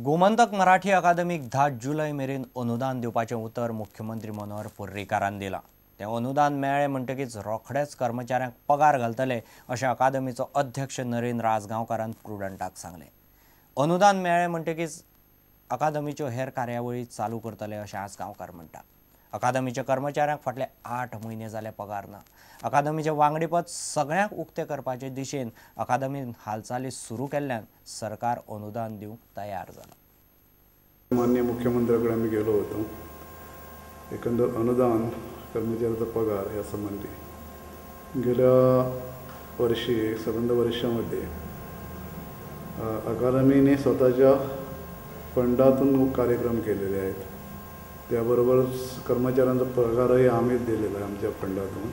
गोमंतक मराठी अकादमीक 10 जुलै मेरेन अनुदान दिवपाचें उतर मुख्यमंत्री मनोहर पर्रीकारान दिलां. तें अनुदान मेळ्ळें म्हणटकीच रोखडेच कर्मचाऱ्यांक पगार घालतले अशें अकादमीचो अध्यक्ष नरेंद्र राजगांवकारान प्रुडंटाक सांगलें. अनुदान मेळ्ळें म्हणटकीच अकादमीच्यो हेर कार्यावळी चालू करतले अशें आजगांवकार म्हणटा. अकादमीच्या कर्मचाऱ्यांक फाटले 8 म्हयने जाले पगार ना. अकादमीचें वांगडीपद सगळ्यांक उक्तें करपाचे दिशेन अकादमीन हालचाली सुरू केल्ल्यान सरकार अनुदान दिवंक तयार जाला. माननीय मुख्यमंत्र्याकडे आम्ही गेलो होतो. एकंदर अनुदान कर्मचाऱ्याचा पगार या संबंधी गेल्या वर्षी संबंध वर्षामध्ये अकादमीने स्वतःच्या फंडातून कार्यक्रम केलेले आहेत. त्याबरोबरच कर्मचाऱ्यांचा पगारही आम्हीच दिलेला आहे आमच्या फंडातून.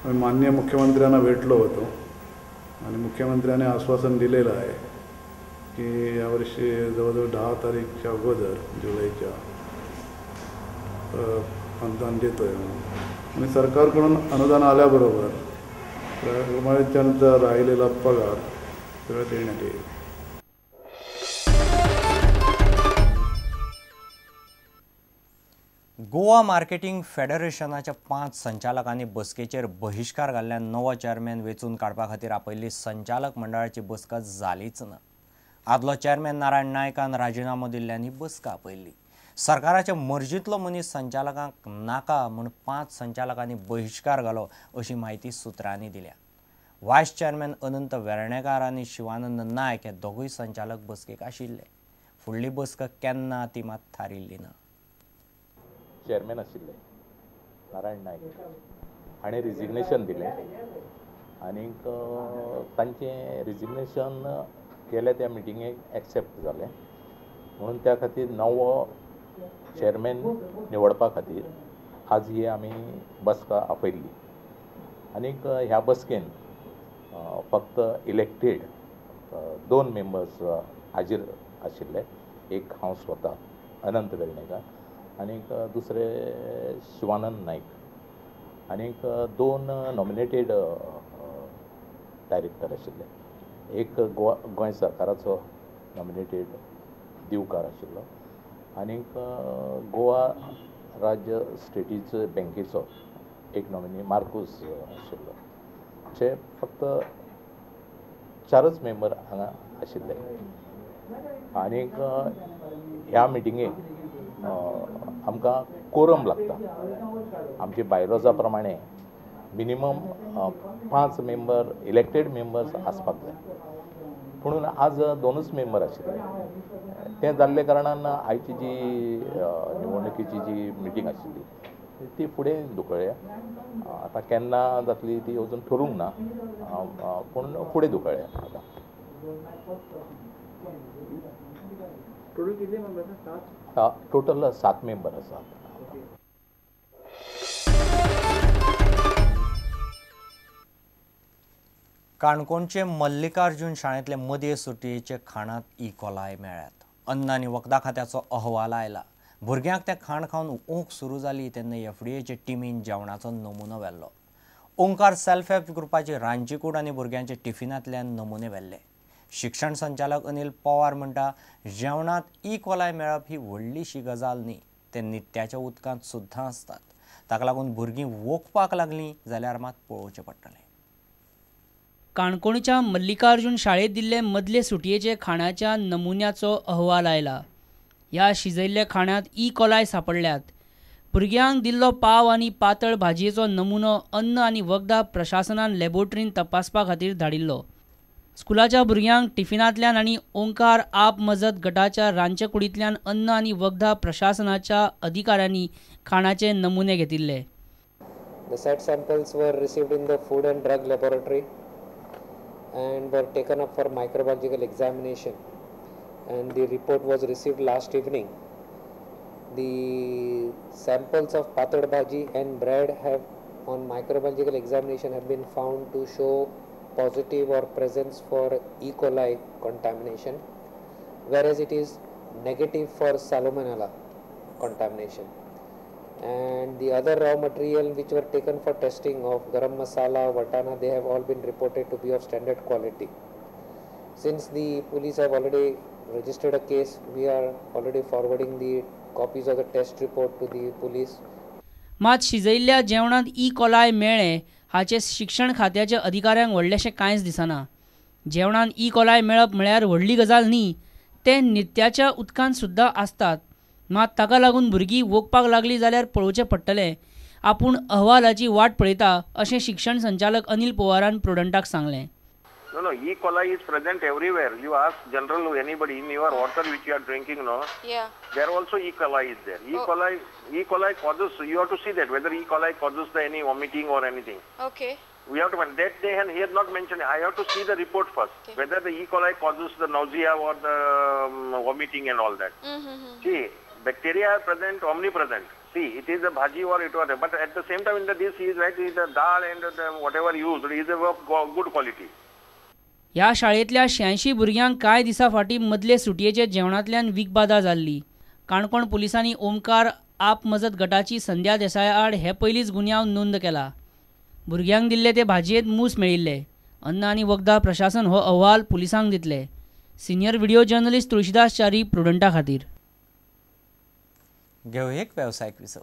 आम्ही माननीय मुख्यमंत्र्यांना भेटलो होतो आणि मुख्यमंत्र्याने आश्वासन दिलेलं आहे की यावर्षी जवळजवळ 10 तारीखच्या अगोदर जुलैच्या अनुदान देतोय म्हणून. आणि सरकारकडून अनुदान आल्याबरोबर कर्मचाऱ्यांचा राहिलेला पगार सगळं देण्यात येईल. गोवा मार्केटिंग फेडरेशनाच्या 5 संचालकांनी बसकेचेर बहिष्कार घाल्ल्यान नवो चेअरमॅन वेंचून काडपा खातीर आपयल्ली संचालक मंडळाची बसका जालीच ना. आदलो चेअरमॅन नारायण नायकान राजिनामो दिल्ल्यान ही बसका आपयल्ली. सरकाराच्या मर्जींतलो मनीस संचालकांक नाका म्हूण 5 संचालकांनी बहिष्कार घालो अशी माहिती सुत्रांनी दिल्या. व्हायस चेअरमॅन अनंत वेर्णेकार आनी शिवानंद नायक हे दोगूय संचालक बसकेक आशिल्ले. फुडली बसका केन्ना ती मात थारिल्ली ना. चेअरमॅन आशिल्ले नारायण नायक हाणें रिजिग्नेशन दिलें आनीक तांचें रिजिग्नेशन केलें त्या मिटिंगेक एक्सेप्ट जालें म्हणून त्या खातीर नवो चेअरमॅन निवडपा खातीर आज ही आमी बसका आपयल्ली. आनीक ह्या बसकेन फक्त इलेक्टेड 2 मेंबर्स हाजीर आशिल्ले. एक हांव स्वता अनंत वेर्णेकार आनीक दुसरे शिवानंद नायक आनीक 2 नॉमिनेटेड डायरेक्टर आशिल्ले. एक गोंय सरकाराचो नॉमिनेटेड दिवकार आशिल्लो आनीक गोवा राज्य स्टेटीज बँकेचो एक नॉमिनी मार्कूस आशिल्लो. अशे फक्त 4च मेंबर हांगा आशिल्ले. आनीक ह्या मिटिंगेक आमकां कोरम लागता. आमची बायलॉजा प्रमाणे मिनिमम 5 मेंबर इलेक्टेड मेंबर्स आसपाक जाय. म्हणून आज 2च मेंबर आशिल्ले. तें जाल्ले कारणान आयची जी निवडणुकीची जी मिटींग आशिल्ली ती फुडें धुकळ्ळ्या. आतां केन्ना जातली ती अजून ठरूंक ना पूण फुडें धुकळ्ळ्या. आतां टोटल 7 मेंबर आसात. काणकोणचे मल्लिकार्जुन शाळेंतले मदये सुटयेचे खाणांत इकोलाय मेळ्ळ्यात. अन्न आनी वखदां खात्याचो अहवाल आयला. भुरग्यांक ते खाण खावन ऊंक सुरू जाली तेन्ना एफडीएचे टिमीन जेवणाचो नमुनो व्हेल्लो. ओंकार सेल्फ हेल्प ग्रुपाची रांदची कूड आनी भुरग्यांचे टिफिनांतल्यान नमुने व्हेल्ले. शिक्षण संचालक अनिल पवार म्हणटा जेवणांत इकोलाय मेळप ही व्हडलीशी गजाल न्ही. ते नित्याच्या उदकांत सुद्दां आसतात. ताका लागून भुरगीं वोखपाक लागलीं जाल्यार मात पळोवचें पडटलें. काणकोणच्या मल्लिकार्जुन शाळेत दिल्ले मदले सुटयेचे खाणाच्या नमुन्याचो अहवाल आयला. ह्या शिजयल्ल्या खाणांत इकोलाय सापडल्यात. भुरग्यांक दिल्लो पाव आनी पातळ भाजयेचो नमुनो अन्न आनी वखदां प्रशासनान लॅबोरेटरींत तपासपा खातीर धाडिल्लो. स्कुलाच्या भुरग्यांक टिफिनांतल्यान आनी ओंकार आप मजत गटाच्या रांदचे कुडींतल्यान अन्न आनी वखदां प्रशासनाच्या अधिकाऱ्यांनी खाणाचे नमुने घेतिल्ले. The said samples were received in the Food and Drug Laboratory and were taken up for microbiological examination, and the report was received last evening. The samples of patad bhaji and bread have on microbiological examination have been found to show positive or presence for E. coli contamination, whereas it is negative for salmonella contamination. And the other raw material which were taken for testing of garam masala, watana, they have all been reported to be of standard quality. Since the police have already registered a case. We are already forwarding the copies of the test report to the police. मात शिजयल्ल्या जेवणात E coli मेळ्ळे हाचे शिक्षण खात्याच्या अधिकाऱ्यांक व्हडलेशें कांयच दिसना. जेवणात ई कोलाय मेळप म्हळ्यार व्हडली गजाल न्ही, ते नित्याच्या उदकांत सुद्दां आसतात. मात ताका लागून भुरगीं वोगपाक लागलीं जाल्यार पळोवचें पडटलें. आपूण अहवालाची वाट पळयता अशें शिक्षण संचालक अनिल पवारान प्रुडंटाक सांगलें. No, E. coli is present everywhere. You ask general anybody in your water which you are drinking, no? Yeah. There also E. coli is there. E. coli causes. You have to see that whether E. coli causes any vomiting or anything. Okay. We have to that they have not mentioned. I have to see the report first. Okay. Whether the E. coli causes the nausea or the vomiting and all that. See, bacteria are present, omnipresent. See, it is a bhaji or it was, but at the same time in the dish is right, is the dal and the whatever used is of good quality. ह्या शाळेंतल्या 86 भुरग्यांक कांय दिसां फाटीं मदले सुटयेचे जेवणांतल्यान विखबाधा जाल्ली. काणकोण पुलिसांनी ओमकार आप मजत गटाची संध्या देसाय आड हे पयलींच गुन्यांव नोंद केला. भुरग्यांक दिल्ले ते भाजयेंत मूस मेळिल्ले. अन्न आनी वखदां प्रशासन हो अहवाल पुलिसांक दितले. Senior video journalist Tulshidas Chari, Prudent खातीर. घेऊ एक वेवसायीक विसव.